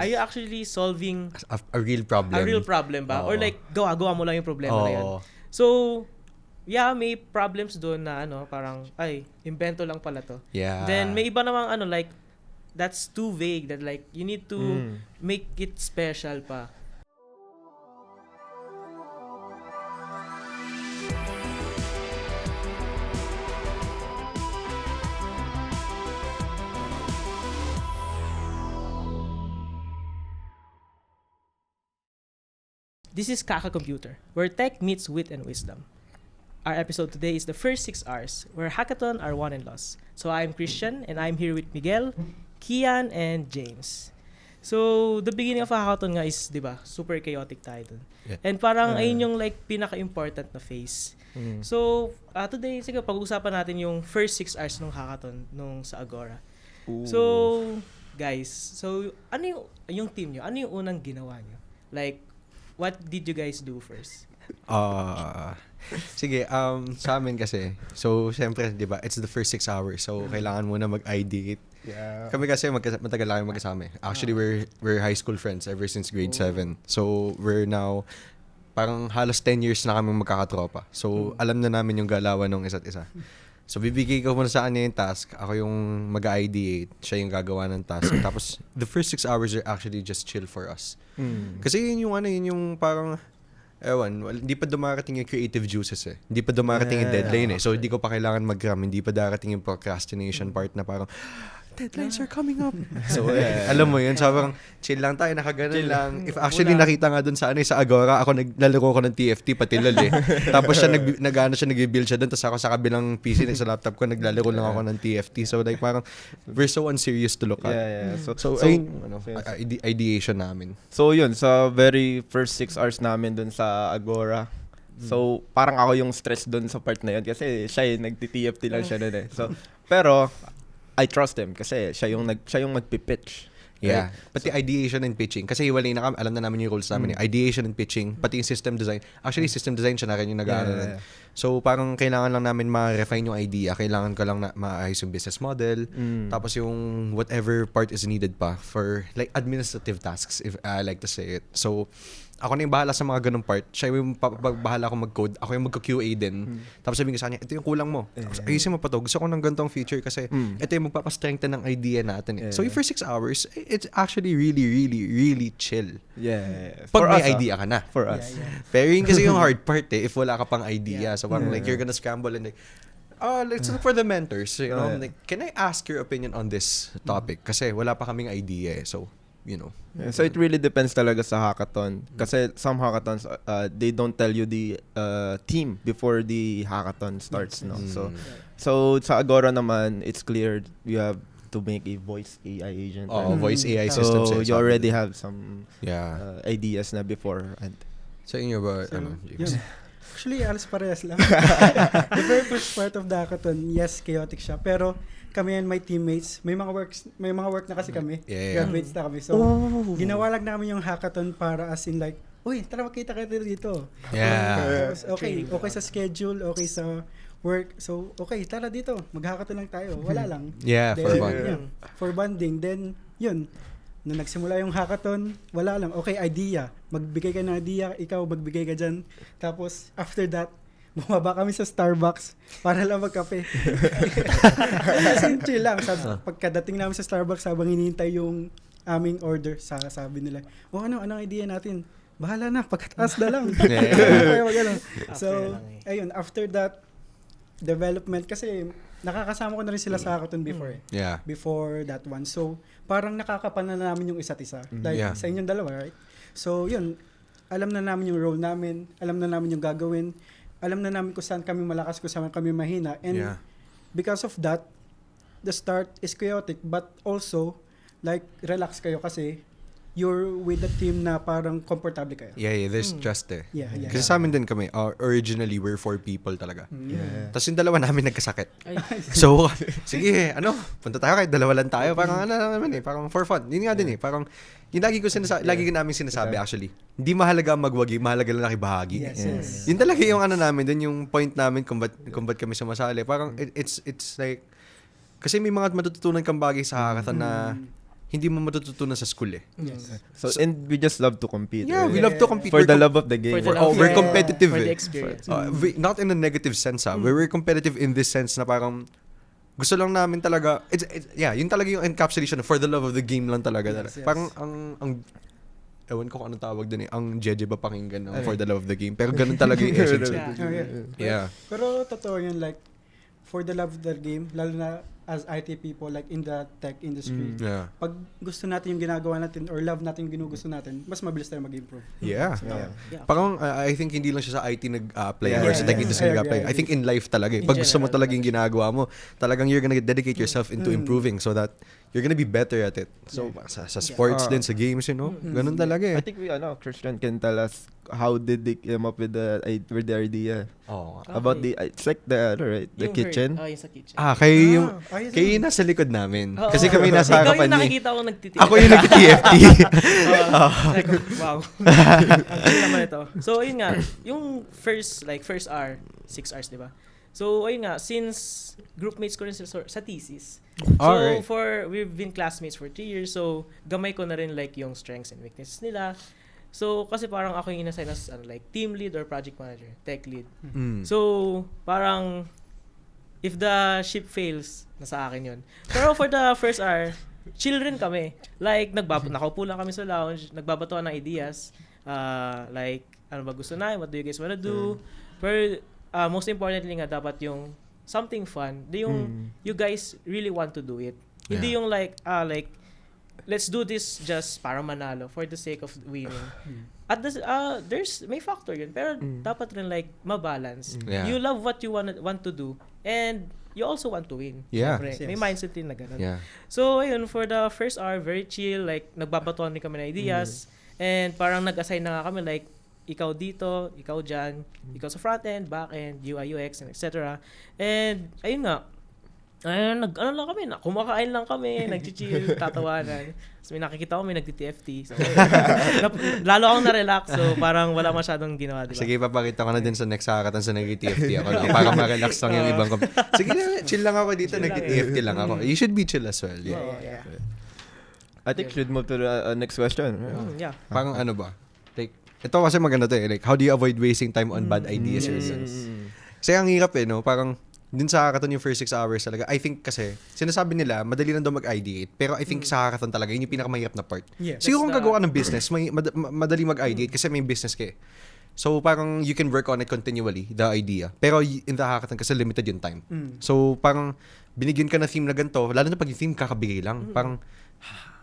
Are you actually solving A real problem. a real problem ba? Or like, gawa mo lang yung problema na yan. So, yeah, may problems doon na parang, invento lang pala to. Yeah. Then, may iba namang like, that's too vague that like, you need to make it special pa. This is Kaka Computer, where tech meets wit and wisdom. Our episode today is the first 6 hours, where hackathon are won and lost. So I'm Christian, and I'm here with Miguel, Kian, and James. So the beginning of a hackathon nga is, di ba, super chaotic tayo dun. Yeah. And parang ayun yung like pinaka-important na phase. So today, sige, pag-uusapan natin yung first 6 hours ng hackathon nung sa Agora. Ooh. So, guys, ano yung team nyo? Ano yung unang ginawa nyo? Like, what did you guys do first? Sige, sa amin kasi, so, syempre, di ba, it's the first 6 hours, so, kailangan muna mag-ideate. Yeah. Kami kasi, matagal lang kami magkasama. Actually, we're high school friends ever since grade 7. So, we're now, parang halos 10 years na kami magkakatropa. So, alam na namin yung galawan ng isa't isa. So, bibigay ko muna sa kanya yung task. Ako yung mag-ideate. Siya yung gagawa ng task. Tapos, the first 6 hours are actually just chill for us. Kasi yun yung parang, hindi pa dumarating yung creative juices eh. Hindi pa dumarating yung deadline eh. So, hindi ko pa kailangan mag-gram. Hindi pa darating yung procrastination part na parang, deadlines are coming up. So, alam mo yun. So, parang chill lang tayo, nakaganon lang. If actually nakita nga dun sa Agora, ako naglalaro ko ng TFT, pati lol eh. Tapos siya, nag-build siya dun. Tapos ako sa kabilang PC, sa laptop ko, naglalaro lang ako ng TFT. So, like, parang, we're so unserious to look at. Yeah. So ideation namin. So, yun, sa very first 6 hours namin dun sa Agora, so, parang ako yung stress dun sa part na yun kasi siya yung nagti-TFT lang siya dun eh. So, pero, I trust him kasi siya yung magpi-pitch. Yeah. Right? Pati ideation and pitching. Kasi hiwalay na kami, alam na namin yung roles namin. Ideation and pitching, pati yung system design. Actually, system design siya na rin yung nag-aaral. So, parang kailangan lang namin ma-refine yung idea. Kailangan ko lang na maayos yung business model. Tapos yung whatever part is needed pa for like administrative tasks, if I like to say it. So, ako na yung bahala sa mga ganung part. Siya yung bahala akong mag-code. Ako yung magka-QA din. Tapos sabihin ko sa kanya, ito yung kulang mo. Tapos ayusin mo pa to. Gusto ko ng ganitong feature kasi ito yung magpapastrengthen ng idea natin. So yung first 6 hours, it's actually really, really, really chill. Yeah. Pag may idea ka na. For us. Pero yun kasi yung hard part if wala ka pang idea. So parang like you're gonna scramble and like, let's look for the mentors. You know, like, can I ask your opinion on this topic? Kasi wala pa kaming idea eh. So, you know. Yeah, so it really depends talaga sa hackathon. Kasi some hackathons, they don't tell you the theme before the hackathon starts. No? So sa Agora naman, it's clear you have to make a voice AI agent. Voice AI so systems. So you already have some ideas na before. And sa inyo ba, James? Actually, alas parehas lang. The very first part of the hackathon, yes, chaotic siya. Pero kami and my teammates, may mga work na kasi kami. Graduates na kami. So, ginawa lang namin yung hackathon para as in like, uy, tara makita kayo dito. Yeah. Okay sa schedule, okay sa work. So, okay, tara dito. Mag-hackathon lang tayo. Wala lang. Yeah, then, for bonding. For bonding. Then, yun. Nung nagsimula yung hackathon, wala lang. Okay, idea. Magbigay ka ng idea, ikaw magbigay ka dyan. Tapos, after that, bumaba kami sa Starbucks para lang magkape. Kasi chill lang. Pagkadating namin sa Starbucks, habang hinihintay yung aming order, sabi nila, anong idea natin? Bahala na, pagkataas na lang. So, ayun, after that, development, kasi nakakasama ko na rin sila sa hackathon before eh. Yeah. Before that one. So, parang nakakapan na namin yung isa't isa. Like, sa inyong dalawa, right? So, yun, alam na namin yung role namin, alam na namin yung gagawin, alam na namin kung saan kami malakas, kung saan kami mahina. And because of that, the start is chaotic, but also, like, relax kayo kasi you're with the team na parang komportable kayo. Yeah, there's trust there. Yeah. Kasi sa amin din kami, originally, we're 4 people talaga. Tapos yung dalawa namin nagkasakit. So, sige, punta tayo kahit dalawa lang tayo. Parang naman parang for fun. Yun nga din parang, yung lagi ko namin sinasabi actually, hindi mahalaga magwagi, mahalaga lang nakibahagi. Yes. Yun talaga yung namin, dun yung point namin kung ba't kami sumasali. Parang, it's like, kasi may mga matututunan kang bagay sa hackathon na hindi mo matututunan sa school eh. Yes. So, and we just love to compete. Yeah, right? we love to compete. For We're the love of the game. For the Oh, love- we're Yeah. competitive For the eh. experience. Not in a negative sense We're competitive in this sense na parang gusto lang namin talaga yun talaga yung encapsulation for the love of the game lang talaga. Yes. Parang ang ewan ko kung anong tawag dun eh. Ang jeje ba pakinggan ng for the love of the game. Pero ganun talaga yung essence. Yeah. Oh, yeah. Yeah. Pero totoo yun, like, for the love of the game, lalo na as IT people, like in the tech industry, Yeah. pag gusto natin yung ginagawa natin or love natin yung ginugusto natin, mas mabilis tayo mag-improve. Yeah. Yeah. Yeah. Parang I think hindi lang siya sa IT nag-apply Yeah. or sa tech Yeah. industry I nag-apply. agree. I think in life talaga eh. Pag In gusto mo general, talaga yung ginagawa mo, talagang you're gonna dedicate yourself into improving so that you're gonna be better at it. So sa sports Yeah. din, sa games, ganun talaga I eh. think Christian can tell us how did they come up with the idea Oh. about the it's like the right the Yung kitchen. Yung sa kitchen. Kayo yung ayos kayo yun. yung nasa likod namin. Oo. Kasi kami nasa Ikaw yung harapan niya. nakikita ko nagtitiis. Ako yung nag-TFT. Like, wow. Ang cool naman ito. So, ayun nga, yung first hour, 6 hours, di ba? So, ayun nga, since groupmates ko rin sa thesis, Alright. we've been classmates for 3 years, so gamay ko na rin like yung strengths and weaknesses nila. So, kasi parang ako yung inassign as like team lead or project manager, tech lead. Mm. So, parang if the ship fails, nasa akin yun. Pero for the first hour, chill rin kami. Like, nakaupo lang kami sa lounge, nagbabatuan ng ideas. Like, ano ba gusto na? What do you guys wanna do? Pero, most importantly nga, dapat yung something fun. Yung you guys really want to do it. Hindi Yeah. yung like, let's do this just para manalo for the sake of winning. At the, may factor yun. Pero dapat rin like mabalance. Yeah. You love what you want to do and you also want to win. Yeah. Siyempre, Yes. may mindset din na ganun. Yeah. So, ayun, for the first hour, very chill. Like, nagbabatuan din kami ng ideas. And parang nag-assign na nga kami like, ikaw dito, ikaw dyan, ikaw sa front-end, back-end, UI, UX, and etc. And, ayun nga, ano lang kami, kumakain lang kami, nag-chill, tatawanan. So, may nakikita ko, may nagti-TFT. So, lalo akong na-relax. So, parang wala masyadong ginawa, diba? Sige, papakita ko na din sa next hackathon sa nag-TFT ako lang. Para ma-relax lang yung ibang Sige na, chill lang ako dito, nag-TFT lang ako. You should be chill as well. Yeah. Oo, yeah. I think should move to the next question. Yeah. Parang ano ba? Like, ito kasi maganda to eh. Like, how do you avoid wasting time on bad ideas or guns? Kasi ang hirap eh, no? Parang, din sa hackathon yung first 6 hours talaga. I think kasi, sinasabi nila, madali lang daw mag-ideate. Pero I think sa hackathon talaga, yun yung pinakamahirap na part. Yeah. Siguro kung That's the- gagawa ka ng business, madali mag-ideate kasi may business ka eh. So, parang you can work on it continually, the idea. Pero in the hackathon kasi limited yung time. So, parang binigyan ka na theme na ganito, lalo na pag yung theme kakabigay lang. Parang,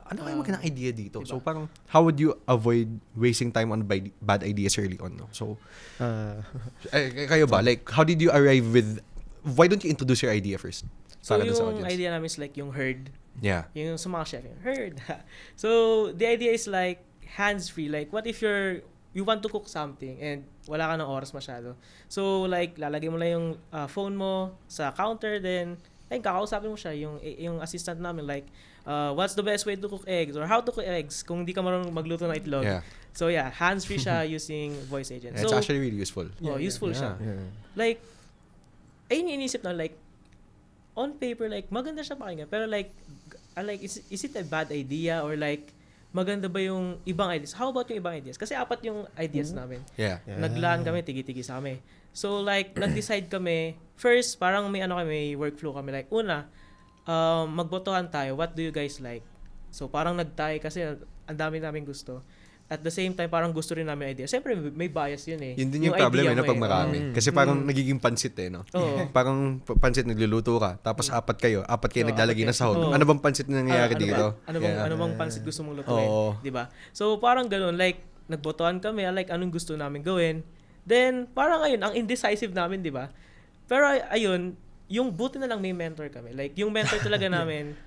ano kayo magandang idea dito? Diba? So, parang, how would you avoid wasting time on bad ideas early on? No? So, kayo ba? Like, how did you arrive with, why don't you introduce your idea first? So, Para dun sa yung audience. idea namin is like yung herd. Yeah. Yung sa mga chef, yung herd. So, the idea is like hands-free. Like, what if you want to cook something and wala ka ng oras masyado. So, like, lalagay mo lang yung phone mo sa counter, then, like, kakausapin mo siya, yung assistant namin, like, what's the best way to cook eggs or how to cook eggs kung hindi ka marunong magluto ng itlog. Yeah. So, yeah, hands-free siya using voice agent. It's So, actually really useful. useful siya. Yeah. Like, ayun yung inisip na, like, on paper, like, maganda siya pakinggan. Pero like, is it a bad idea? Or like, maganda ba yung ibang ideas? How about yung ibang ideas? Kasi 4 yung ideas namin. Yeah. Naglaan kami, tigi-tigi sa kami. So like, nag-decide kami, first, parang may may workflow kami. Like, una, magbotohan tayo. What do you guys like? So parang nagtayo kasi ang dami namin gusto. At the same time, parang gusto rin namin idea. Siyempre, may bias yun eh. Yun din yung problem idea na mo pag marami. Kasi parang nagiging pansit eh, no? Oo. Parang pansit nagluluto ka, tapos 4 kayo naglalagay na sahog. Oo. Ano bang pansit na nangyayari ano dito? ba? Ano bang pansit gusto mong lutuin? Oo. 'Di ba? So parang ganoon, like nagbotohan kami, like anong gusto namin gawin. Then parang ayun, ang indecisive namin, 'di ba? Pero ayun, yung buti na lang may mentor kami. Like yung mentor talaga namin,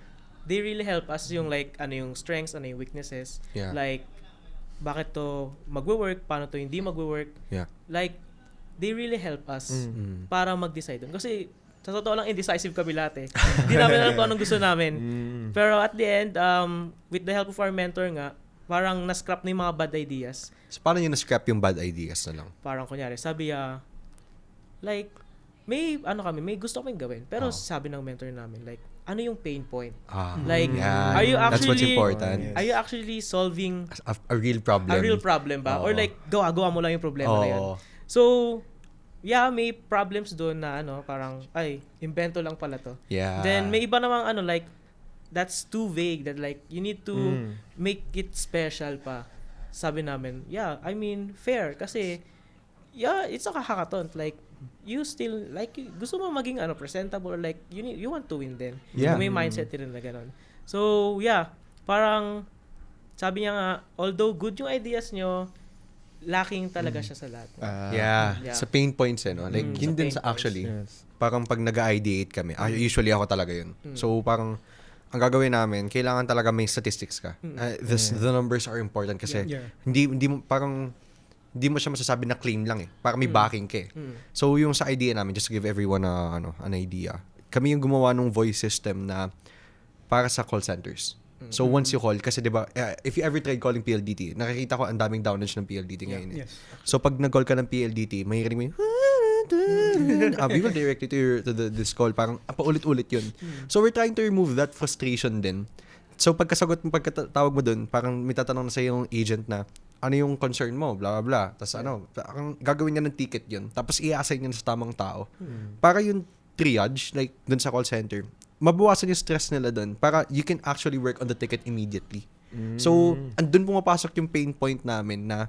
they really help us yung like ano yung strengths, ano yung weaknesses. Yeah. Like bakit to magwo-work, paano to hindi magwo-work. Yeah. Like they really help us para mag-decide dun. Kasi sa totoo lang, indecisive kami lahat eh. Hindi namin alam kung anong gusto namin. Pero at the end, with the help of our mentor nga, parang na-scrap na yung mga bad ideas. So, paano nyo na-scrap yung bad ideas na lang? Parang kunyari, sabi like, may gusto kaming gawin. Pero sabi ng mentor namin, like, ano yung pain point? Ah, Like, yeah. are you That's what's actually- important. Are you actually solving A real problem. a real problem ba? Or Oo. like, gawa mo lang yung problema na yun? Oo. So, yeah, may problems doon na parang, ay, invento lang pala to. Yeah. Then, may iba namang like, that's too vague that like, you need to make it special pa. Sabi namin, yeah, I mean, fair. Kasi, yeah, it's a hackathon. Like, you still, like, gusto mo maging presentable or like, you want to win din. Yeah. May mindset din na ganun. So, yeah, parang, sabi niya nga, although good yung ideas nyo, lacking talaga siya sa lahat. Yeah. Yeah. Sa pain points no? Like, Sa yun din pain sa actually, Yes. parang pag nag-ideate kami, usually ako talaga yun. So, parang, ang gagawin namin, kailangan talaga may statistics ka. The numbers are important kasi Yeah. hindi mo parang hindi mo siya masasabi na claim lang eh. Parang may backing ka eh. So yung sa idea namin, just to give everyone an idea. Kami yung gumawa ng voice system na para sa call centers. So once you call, kasi 'di ba, if you ever tried calling PLDT, nakikita ko ang daming downloads ng PLDT ngayon eh. Yes. So pag nag-call ka ng PLDT, may rinig mo yung we will direct you to this call. Parang paulit-ulit yun. So we're trying to remove that frustration din. So pagkatawag mo dun, parang may tatanong na sa yung agent na, ano yung concern mo, blah, blah, blah. Tapos parang gagawin niya ng ticket yun. Tapos i-assign niya sa tamang tao. Para yung triage, like dun sa call center, mabawasan yung stress nila dun. Para you can actually work on the ticket immediately. So, andun pumapasok yung pain point namin na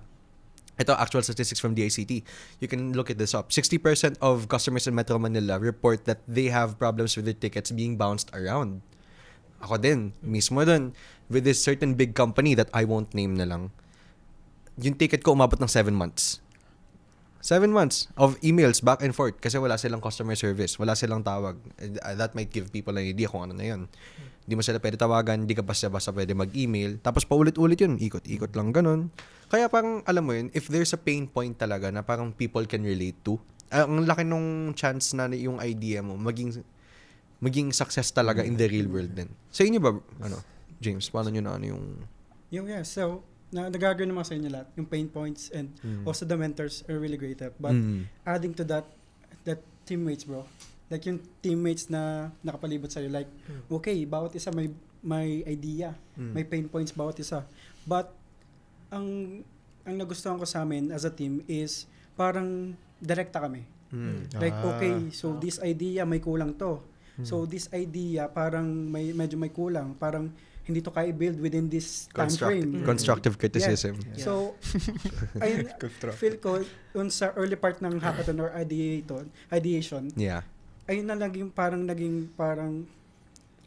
ito, actual statistics from DICT. You can look at this up. 60% of customers in Metro Manila report that they have problems with their tickets being bounced around. Ako din, mismo dun, with this certain big company that I won't name na lang, yung ticket ko umabot ng 7 months. 7 months of emails back and forth kasi wala silang customer service, wala silang tawag. That might give people an idea kung ano na yun. Hindi mo sila pwede tawagan, hindi ka basta-basta pwede mag-email. Tapos paulit-ulit yun, ikot-ikot lang ganun. Kaya parang, alam mo yun, if there's a pain point talaga na parang people can relate to, ang laki nung chance na yung idea mo maging success talaga in the real world din. Sa inyo ba, James, paano nyo na yung... Yeah, so, nagagawin naman sa inyo lahat, yung pain points and also the mentors are really great at. But adding to that teammates, bro. Like yung teammates na nakapalibot sa'yo, like, okay, bawat isa may idea, may pain points bawat isa. But, ang nagustuhan ko sa amin as a team is parang direkta kami. Like, okay, so this idea may kulang to. So this idea parang medyo may kulang, parang hindi to kaya build within this time frame. Constructive criticism. Yeah. So ayun, feel ko dun sa early part ng hackathon or ideation, Yeah. ayun na naging parang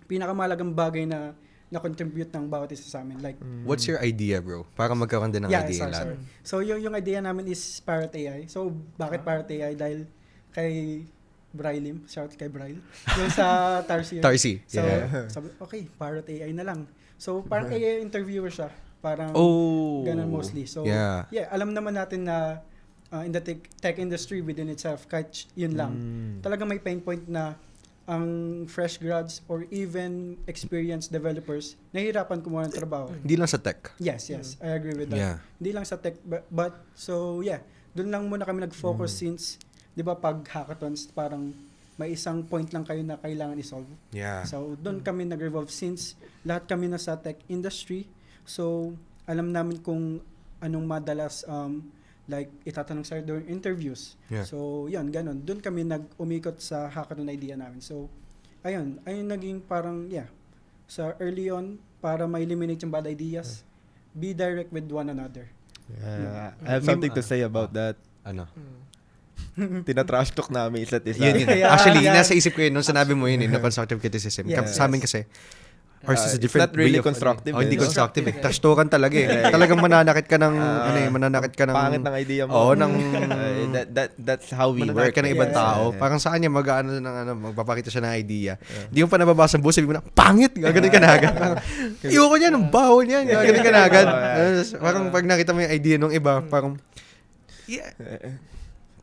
pinakamalagang bagay na contribute ng bawat isa sa amin. Like, What's your idea, bro? Para magkaroon din ng idea yung lahat. So, yung idea namin is Parrot AI. So, bakit Parrot AI? Dahil kay Brylim. Shout kay Bryl. Yung sa Tarsi. Tarsi. So, Yeah. sabi, okay, Parrot AI na lang. So, parang AI interviewer siya. Parang ganun mostly. So, Yeah. alam naman natin na in the tech industry within itself, kahit yun lang, talagang may pain point na ang fresh grads or even experienced developers nahihirapan kumuha ng trabaho. Hindi lang sa tech. Yes, I agree with that. Yeah. Hindi lang sa tech, but so yeah, doon lang muna kami nag-focus since, di ba pag hackathons, parang may isang point lang kayo na kailangan i-solve. Yeah. So doon kami nag-revolve since lahat kami nasa tech industry. So alam namin kung anong madalas like itatanong sa during interviews. Yeah. So yun, ganun. Doon kami umikot sa hackathon idea namin. So ayun naging parang sa early on para ma-eliminate yung bad ideas, be direct with one another. Yeah. I have something to say about that. Ano? Tina-trash talk namin isa't isa. Yun. Yeah, Actually, yeah. nasa isip ko yun nung sanabi mo yun, no constructive criticism. Yes. Sa amin kasi, ours is a It's different not really way of- constructive, hindi eh, no? constructive eh. Trash talkan talaga eh. Talagang mananakit ka ng, mananakit ka ng... Pangit ng idea mo. Oo, ng... That's how we mananakit work. ka ng ibang Yeah. tao. Parang sa kanya, magpapakita siya ng idea. Hindi mo pa nababasa ang buo, sabi mo na, pangit! Gaganin ka na agad. Parang, ayoko niyan, ang baho niyan. Gaganin ka na agad. Parang pag nakita mo yung idea ng iba, parang,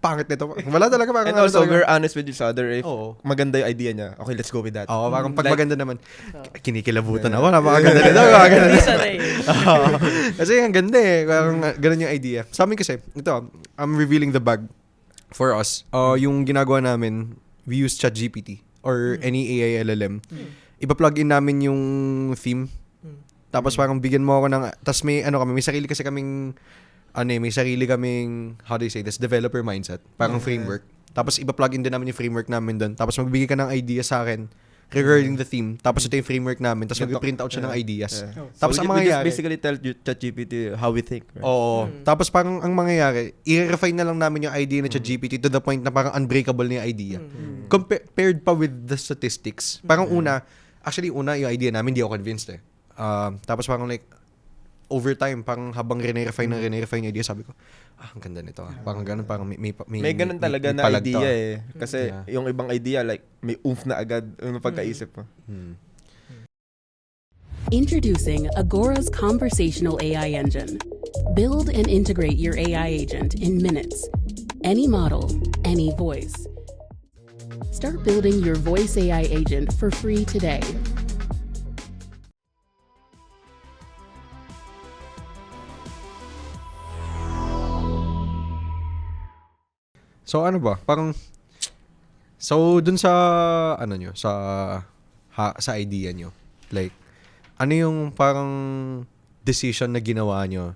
pangit nito. Wala talaga parang... And also, we're honest with each other. If Oo. maganda yung idea niya, okay, let's go with that. Oo, parang pag Like- maganda naman, kinikilabutan ako, napakaganda nito, napakaganda nito. Isa na eh. Oo. Kasi ang ganda eh, parang ganun yung idea. Sa amin kasi, ito, I'm revealing the bag for us. Yung ginagawa namin, we use ChatGPT or any AI LLM. ipa-plug in namin yung theme. Tapos parang bigyan mo ako ng, tapos may may sarili kasi kaming, may sarili kaming, how do you say this, developer mindset. Parang framework. Tapos ipa-plug in din namin yung framework namin doon. Tapos magbibigay ka ng idea sa akin regarding the theme. Tapos ito yung framework namin. Tapos mag-print out siya ng ideas. Tapos So ang we just mangyayari, basically tell ChatGPT how we think. Right? oo. Tapos parang ang mangyayari, i-refine na lang namin yung idea ng ChatGPT to the point na parang unbreakable na yung idea. Compared pa with the statistics. Parang una yung idea namin, hindi ako convinced eh. Tapos parang like, over time, parang habang rene-refine yung idea, sabi ko, ang ganda nito. Parang ganun, parang May ganun talaga na palag to, idea eh. Kasi Yeah. yung ibang idea, like, may oomph na agad yung pagkaisip mo. Introducing Agora's conversational AI engine. Build and integrate your AI agent in minutes. Any model, any voice. Start building your voice AI agent for free today. So ano ba? Parang so dun sa sa idea nyo. Like ano yung parang decision na ginawa nyo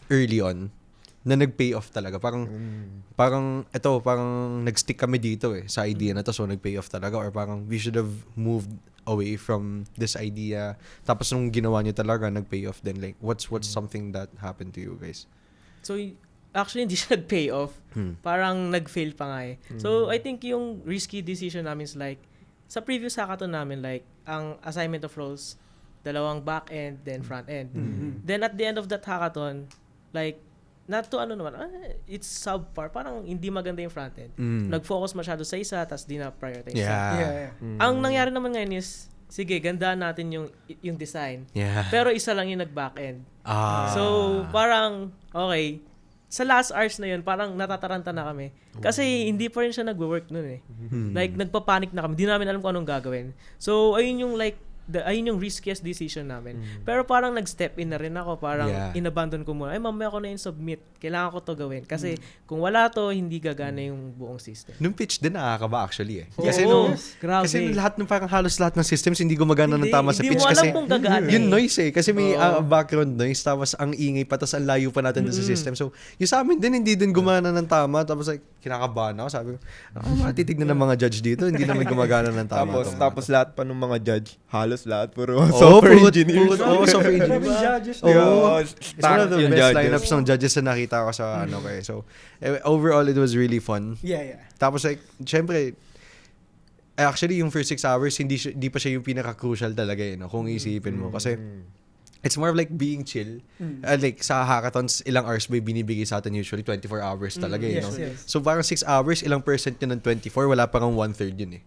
early on na nag-pay off talaga? Parang nag-stick kami dito sa idea na to, so nag-pay off talaga, or parang we should have moved away from this idea, tapos nung ginawa nyo talaga nag-pay off din. Like what's something that happened to you guys? So, actually, hindi siya nag-pay off. Parang nag-fail pa nga eh. So, I think yung risky decision namin is like, sa previous hackathon namin, like, ang assignment of roles, 2 back-end, then front-end. Then, at the end of that hackathon, like, not to it's subpar. Parang hindi maganda yung front-end. Nag-focus masyado sa isa, tas di na prioritize. Yeah. Ang nangyari naman ngayon is, sige, gandaan natin yung design. Yeah. Pero isa lang yung nag-back-end. So, parang, okay, sa last hours na yun, parang natataranta na kami. Kasi hindi pa rin siya nagwo-work nun eh. Like, nagpapanik na kami. Di namin alam kung anong gagawin. So, ayun yung like, ayun yung riskiest decision namin. Pero parang nag-step in na rin ako. Parang inabandon ko muna. Ay, mamaya ko na yung submit. Kailangan ko to gawin. Kasi kung wala to, hindi gagana yung buong system. Nung pitch din nakakaba actually eh. Oo, grabe. Kasi lahat ng parang halos lahat ng systems hindi gumagana ng tama sa pitch Hindi mo kasi alam kung gagana yung eh. noise eh. Kasi may background noise, tapos ang ingay pa, tapos ang layo pa natin dun sa system. So, yung sa amin din, hindi din gumana ng tama. Tapos like, kinakabahan ako. Sabi ko, matitignan ng mga judge dito, hindi namin gumagana ng tama. Tapos lahat pa ng mga judge, halos lahat, puro software software engineers. software engineers. Maraming judges. It's one of the yung best judges. lineups ng judges na nakita ko sa So, overall, it was really fun. Yeah. Tapos like, syempre, actually, yung first 6 hours, hindi pa siya yung pinaka-crucial talaga kung isipin mo. Kasi, it's more of like being chill. Like, sa hackathons, ilang hours ba binibigay sa atin usually? 24 hours talaga Yes. So, parang 6 hours, ilang percent yun ng 24? Wala parang 1/3 yun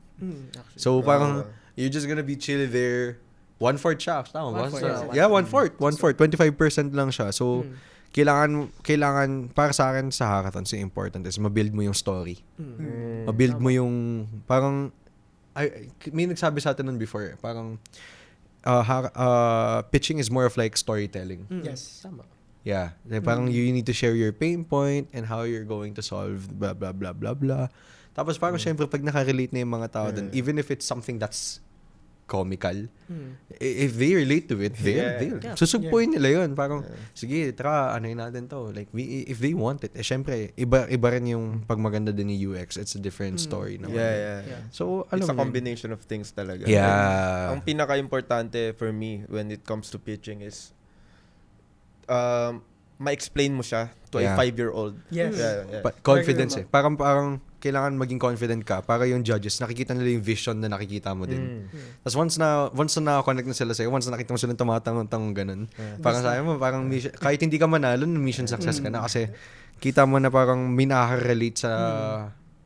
So, parang, you're just gonna be chill there. 1/4 siya. Tama ba? 1/4, Yeah, 1/4. 25% lang siya. So, kailangan para sa akin sa hackathons, yung important is mabuild mo yung story. Mabuild mo yung, parang, may nagsabi sa atin nun before, parang, pitching is more of like storytelling. Yes. Tama. Yeah. Like, parang you need to share your pain point and how you're going to solve blah, blah, blah, blah, blah. Tapos parang syempre, pag nakarelate na yung mga tao dun, even if it's something that's comical, if they relate to it, they'll susugpuin nila yun. Parang, sige, tara, yun natin to. Like, if they want it, syempre, iba rin yung pag maganda din yung UX. It's a different story naman. Yeah. So, It's a alam mo yun. combination of things talaga. Yeah. Ang pinaka-importante for me when it comes to pitching is ma-explain mo siya to a 5-year-old. Yes. Yeah. Confidence Parang kailangan maging confident ka para yung judges nakikita nila yung vision na nakikita mo din. Tapos once na naka-connect na sila sa'yo, once na nakita mo sila tumatangong ganun, parang sabi mo, parang mission, kahit hindi ka manalo, mission success ka na kasi kita mo na parang may nakaka-relate sa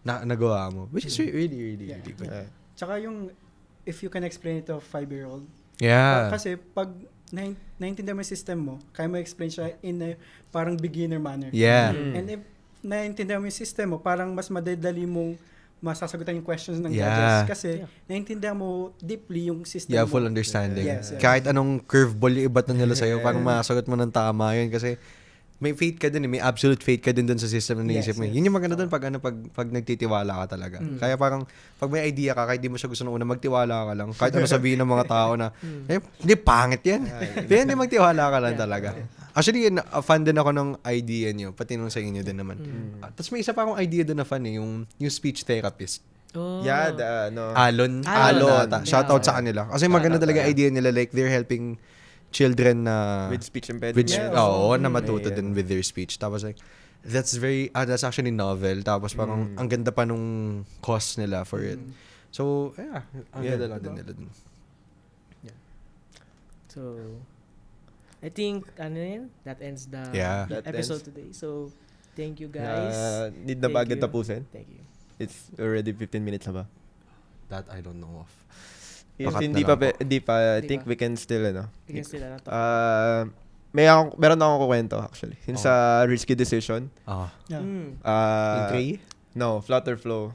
nagawa mo. Which is really, really, really good. Tsaka yung, if you can explain it to a 5-year-old. Yeah. Kasi pag naintindihan mo yung system mo, kaya mo explain siya in a parang beginner manner. Yeah. And if naintindihan mo yung system mo, parang mas madadali mong masasagutan yung questions ng Yeah. judges. Kasi naintindihan mo deeply yung system Yeah, mo. full understanding. Yes. Kahit anong curveball yung ibat na nila sa'yo, parang masagot mo ng tama yun kasi may faith ka din, may absolute faith ka din dun sa system na naisip mo. Yes. Yun yung maganda dun pag nagtitiwala ka talaga. Kaya parang, pag may idea ka, kahit di mo siya gusto nung una, magtiwala ka lang. Kahit ano sabihin ng mga tao na, hindi, pangit yan. Kaya hindi magtiwala ka lang talaga. Actually, fan din ako ng idea niyo, pati nung sa inyo din naman. Tapos may isa pa akong idea dun na fan yung speech therapist. Oh. Yeah, Alon. Alon. Shoutout sa kanila. Kasi maganda talaga idea nila, like they're helping children na with speech impediment. na matuto din with their speech. Tapos like, that's actually novel. Tapos parang ang ganda pa nung cause nila for it. So, yeah, ang ganda lang din nila dun. So, I think, that ends the Yeah. episode today. So, thank you guys. Need na ba agad tapusin? Thank you. It's already 15 minutes na ba? That I don't know of. If Pakat hindi na pa, lang hindi pa, I Hindi think pa. we can still, Against sila na to. Meron akong kukwento actually. Yung sa Risky Decision. Yeah. No, Flutter Flow.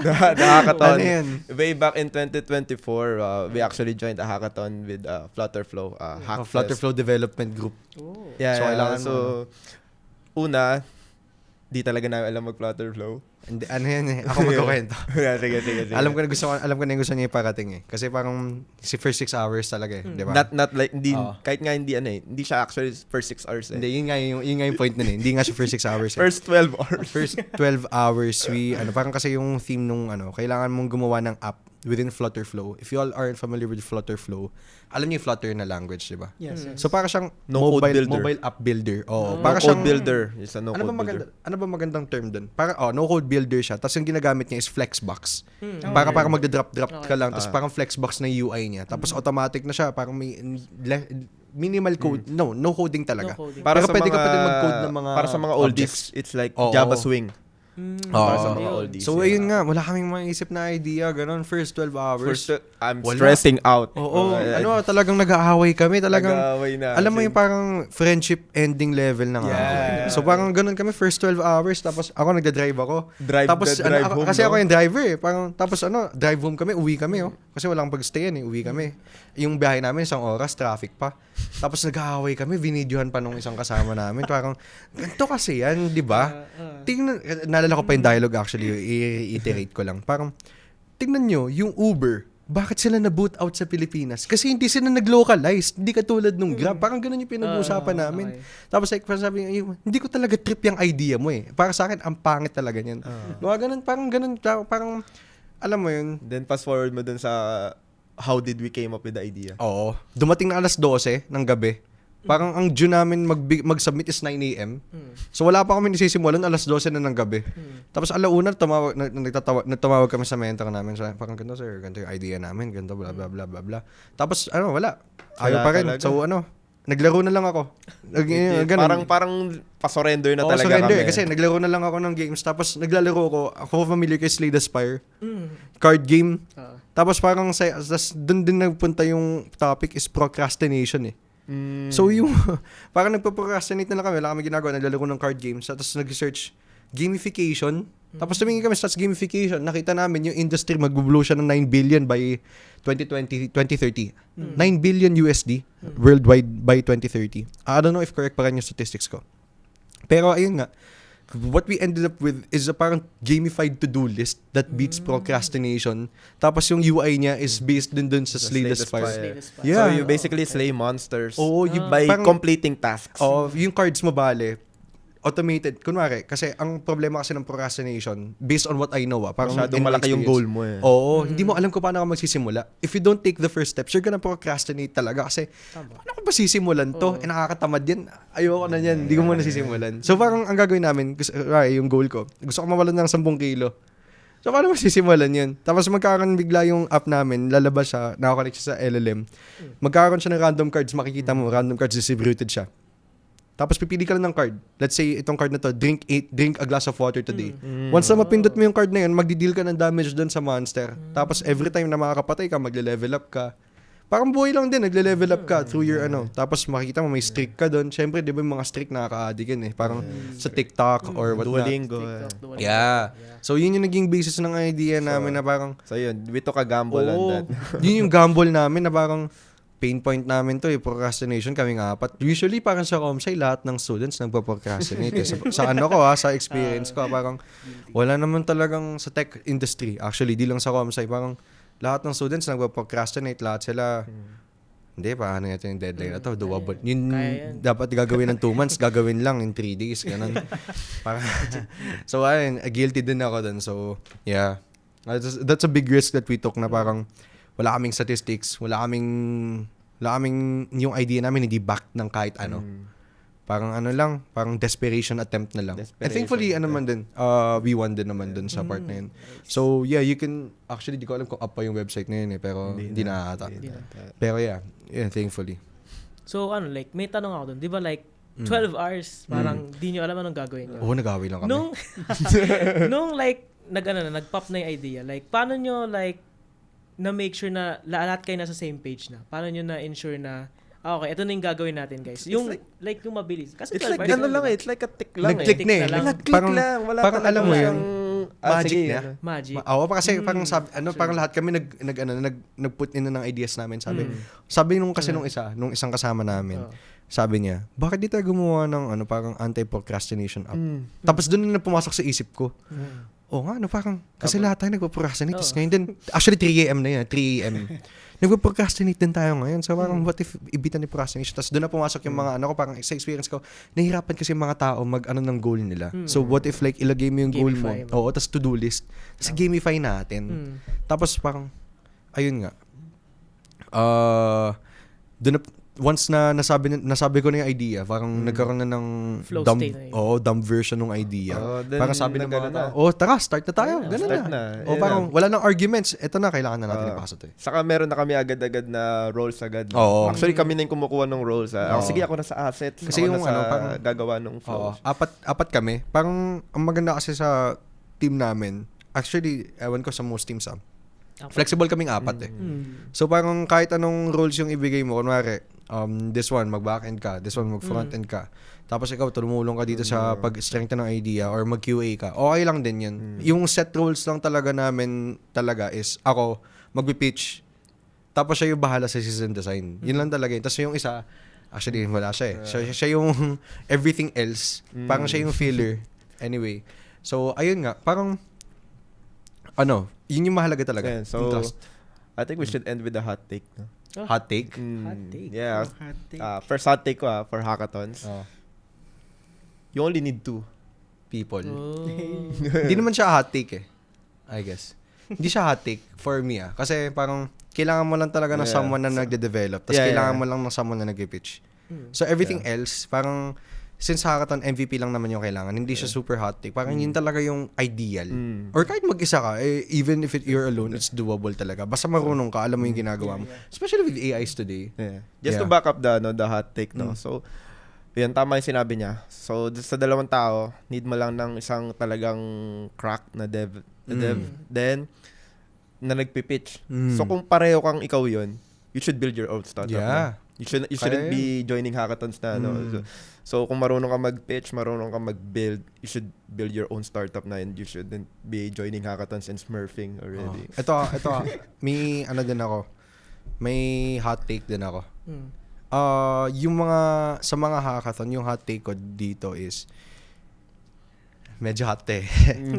the hackathon. Ano yan? Way back in 2024, we actually joined a hackathon with Flutter Flow. Hackfest. Flutterflow Development Group. Oh. Yeah, So, kailangan so, una, di talaga namin alam mag-Flutter Flow. Hindi, ano yan eh. Ako magkukwento. Yeah, sige. alam ko na yung gusto niya iparating eh. Kasi parang si first 6 hours talaga eh. Di ba? Not like, hindi, Oo. kahit nga hindi hindi siya actually first 6 hours eh. Hindi, yun nga yung point nun eh. Hindi nga siya first 6 hours eh. First 12 hours. First 12 hours, parang kasi yung theme nung kailangan mong gumawa ng app within Flutterflow. If you all aren't familiar with Flutterflow, alam niyo yung Flutter na language, di ba? Yes. So para siyang No-code builder. mobile app builder. Oo, No para code siyang builder. It's a no ano code ba builder. ano ba magandang term doon? Para no code builder siya. Tapos yung ginagamit niya is Flexbox. Para magda-drop ka lang. Tapos parang Flexbox na UI niya. Tapos automatic na siya. Parang may minimal code. No coding talaga. No coding. Pero pwede ka pa din mag-code ng mga para sa mga oldies, it's like Oo. Java Swing. Para sa mga Ayun. oldies. So ayun nga, wala kaming maisip na idea, ganun, first 12 hours. I'm Wala. stressing out. Oo, talagang nag-aaway kami, talagang, Nag-aaway na. alam mo yung parang friendship ending level ng away. Yeah. So parang ganun kami, first 12 hours, tapos ako nagda-drive ako. Tapos drive home, kasi no? ako yung driver eh. Parang, tapos drive home kami, uwi kami Kasi walang pag-stayan uwi kami. Yung biyahe namin, 1 oras, traffic pa. Tapos nag-aaway kami, binidyohan pa nung isang kasama namin. Parang, ganito kasi yan, di ba? Tingnan, naalala ko pa yung dialogue actually, i-reiterate ko lang. Parang, tingnan nyo, yung Uber, bakit sila na-boot out sa Pilipinas? Kasi hindi sila nag-localize. Hindi katulad nung Grab. Parang ganun yung pinag-uusapan namin. Okay. Tapos like, parang sabi niya, hindi ko talaga trip yung idea mo eh. Para sa akin, ang pangit talaga niyan. Parang, alam mo yun. Then fast forward mo dun sa how did we came up with the idea. Oo. Dumating na alas 12 ng gabi. Parang ang due namin mag-submit is 9 a.m. So wala pa kami nisisimulan, alas 12 na ng gabi. Tapos alauna, nagtawag kami sa mentor namin. So, parang ganito sir, ganito yung idea namin, ganito bla bla bla bla bla. Tapos wala. Ayaw Wala pa rin. talaga. So naglaro na lang ako. Ganun. Parang pa-surrender na Oo, talaga surrender. kami. Kasi naglaro na lang ako ng games. Tapos naglalaro ako familiar kay Slay the Spire. Card game. Tapos parang doon din nagpunta yung topic is procrastination eh. So yung, parang nagpo-procrastinate na lang kami. Wala kami ginagawa. Naglalaro ng card games. Tapos nag-search gamification. Tapos tumingin kami sa gamification. Nakita namin yung industry mag-blow siya ng 9 billion by 2030. 9 billion USD worldwide by 2030. I don't know if correct pa rin yung statistics ko. Pero ayun nga, what we ended up with is a parang gamified to-do list that beats procrastination. Tapos yung UI niya is based din dun sa Slay the Spire. Yeah. So you basically slay monsters Oo, by parang- completing tasks. Yung cards mo bale, automated. Kunwari, kasi ang problema kasi ng procrastination, based on what I know, parang Masyadong in my malaki yung experience, goal mo eh. Oo, hindi mo alam kung paano ka magsisimula. If you don't take the first steps, you're gonna procrastinate talaga kasi, paano ko ba sisimulan to? Nakakatamad yan. Ayoko na yan. Hindi ko muna sisimulan. So parang ang gagawin namin, yung goal ko, gusto ko mawalan ng 10 kilo. So paano masisimulan yun? Tapos magkakaroon bigla yung app namin, lalabas siya, nakakonect siya sa LLM. Magkakaroon siya ng random cards, makikita mo, random cards distributed siya. Tapos pipili ka lang ng card. Let's say itong card na to, drink a glass of water today. Once na mapindot mo yung card na yun, magdi-deal ka ng damage doon sa monster. Tapos every time na makakapatay ka, magle-level up ka. Parang buhay lang din, nagle-level up ka through your Tapos makikita mo may streak ka doon. Syempre, di ba yung mga streak nakaka-addict yun eh. Parang sa TikTok or whatnot. Duolingo. Yeah. So yun yung naging basis ng idea namin na parang, So yun, we took a gamble on that. yun yung gamble namin na parang, pain point namin to procrastination kaming apat. Usually parang sa Comsci lahat ng students nagpo-procrastinate. Sa ano ko sa experience ko parang wala naman talagang sa tech industry. Actually, di lang sa Comsci, parang lahat ng students nagpo-procrastinate, lahat sila hindi, paano natin yung deadline na to? Doable. Yun dapat gagawin ng 2 months, gagawin lang in 3 days. Ganun. So, ayun, guilty din ako dun. So, yeah. That's a big risk that we took na parang wala kaming statistics, wala kaming yung idea namin hindi backed ng kahit ano. Parang ano lang, parang desperation attempt na lang. And thankfully, we won din naman dun sa part na yun. So, yeah, you can, actually, di ko alam kung up pa yung website na yun pero hindi na ata. Pero yeah, thankfully. So, like, may tanong ako dun. Di ba, like, 12 hours, parang di nyo alam anong gagawin nyo. Oo, nag-away lang kami. Nung like, nag-pop na yung idea, like, paano nyo, like, na-make sure na lahat kayo nasa same page na? Paano nyo na-ensure na, okay, ito na yung gagawin natin, guys. Yung, like, yung mabilis. Kasi It's 12 like, hours, ano lang diba? It's like a tick lang Nag-click na eh. Nag-click Parang- lang. Wala parang alam mo yun, magic na. Magic. Oo, kasi parang parang lahat kami nag-put in na ng ideas namin, sabi nung isang kasama namin. Sabi niya, bakit di tayo gumawa ng parang anti-procrastination app? Tapos doon na pumasok sa isip ko. Oo nga, parang, kasi lahat tayo nagpo-procrastinate. Tapos ngayon din, actually 3 a.m. na yun, 3 a.m. Nagpo-procrastinate din tayo ngayon. So parang, what if ibitan ni procrastination? Tapos doon na pumasok yung mga, parang sa experience ko, nahihirapan kasi yung mga tao ng goal nila. So what if like, ilagay mo yung goal mo? Gamify mo. Oo, tapos to-do list. Tapos gamify natin. Tapos parang, ayun nga. Doon na, once na nasabi ko na yung idea, parang nagkaroon na ng Flow state na yun. dumb version ng idea. Then Parang sabi ng nagano mga na. tao, tara, start na tayo. Ganun start na. na. O Yun parang na. wala nang arguments. Ito na, kailangan na natin ipasa to. Saka meron na kami agad-agad na roles agad. Oo. Actually, kami na yung kumukuha ng roles. Sige, ako na sa assets. Kasi ako yung na sa parang gagawa ng Oo, flows. apat kami. Parang ang maganda kasi sa team namin, actually, ewan ko sa most teams flexible kaming apat eh. So parang kahit anong roles yung ibigay mo, kunwari, this one, mag-backend ka, this one, mag-frontend ka. Tapos ikaw, tumulong ka dito sa pag-strengthen ng idea or mag-QA ka. Okay lang din yun. Yung set roles lang talaga namin is ako, mag-pitch. Tapos siya yung bahala sa season design. Yun lang talaga yun. Tapos yung isa, actually, wala siya eh. Siya yung everything else. Parang siya yung filler. Anyway. So, ayun nga. Parang, yun yung mahalaga talaga. Ayan, so, Yung trust. I think we should end with a hot take. No? Hot take? Hot take. Yeah. Hot take. First hot take ko for hackathons. You only need 2. People. Oh. Hindi naman siya hot take eh. I guess. Hindi siya hot take for me Kasi parang kailangan mo lang talaga ng Yeah. someone na nagde-develop. Tapos kailangan mo lang ng someone na nag-pitch. So everything else, parang since hackathon, MVP lang naman yung kailangan. Hindi siya super hot take. Parang yun talaga yung ideal. Or kahit mag-isa ka, even if you're alone, it's doable talaga. Basta marunong ka, alam mo yung ginagawa mo. Especially with AIs today. Yeah. Just to Yeah. back up the hot take, no? So, yun, tama yung sinabi niya. So, sa dalawang tao, need mo lang ng isang talagang crack na dev. Then, na nagpipitch. So, kung pareho kang ikaw yun, you should build your own startup. Yeah. No? You shouldn't be joining hackathons na, no? So, kung marunong ka mag-pitch, marunong ka mag-build, you should build your own startup na, and you shouldn't be joining hackathons and smurfing already. Ito, may din ako. May hot take din ako. Yung sa mga hackathon, yung hot take ko dito is medyo hot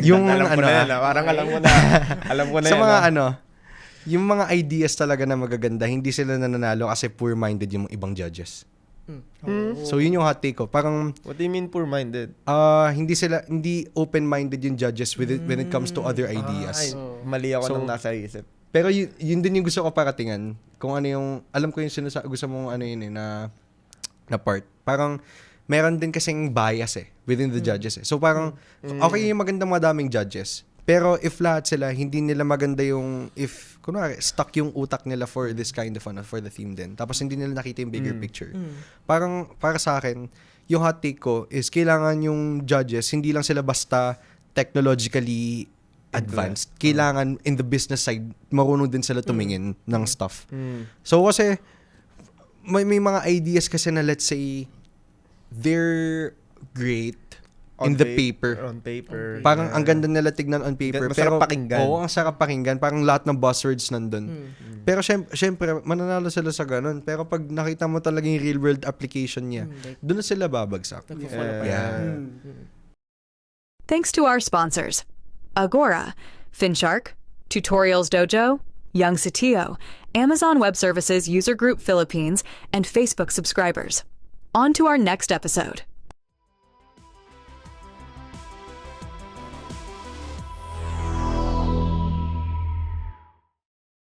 yung alam ko na yan, parang alam mo na. Alam ko na sa yan. mga yung mga ideas talaga na magaganda, hindi sila nananalo kasi poor-minded yung ibang judges. So yun yung hot take ko. Parang What do you mean poor-minded? hindi open-minded yung judges when it comes to other ideas. Mali ako So, nang nasa isip. Pero yun din yung gusto ko paratingan. Kung ano yung, alam ko yung gusto mong na part. Parang, meron din kasing bias within the judges So parang, okay yung magandang madaming judges. Pero if lahat sila, hindi nila maganda kunwari, stuck yung utak nila for this kind of for the theme din. Tapos hindi nila nakita yung bigger picture. Parang, para sa akin, yung hot take ko is kailangan yung judges, hindi lang sila basta technologically advanced. Kailangan in the business side, marunong din sila tumingin ng stuff. So kasi, may mga ideas kasi na let's say, they're great in the paper. On paper. Parang ang ganda nila tignan on paper. Masarap pakinggan. Oo, ang sarap pakinggan. Parang lahat ng buzzwords nandun. Pero syempre, mananalo sila sa ganun. Pero pag nakita mo talaga yung real world application niya, doon na sila babagsak. Yeah. Thanks to our sponsors, Agora, Finshark, Tutorials Dojo, Young Satio, Amazon Web Services User Group Philippines, and Facebook subscribers. On to our next episode.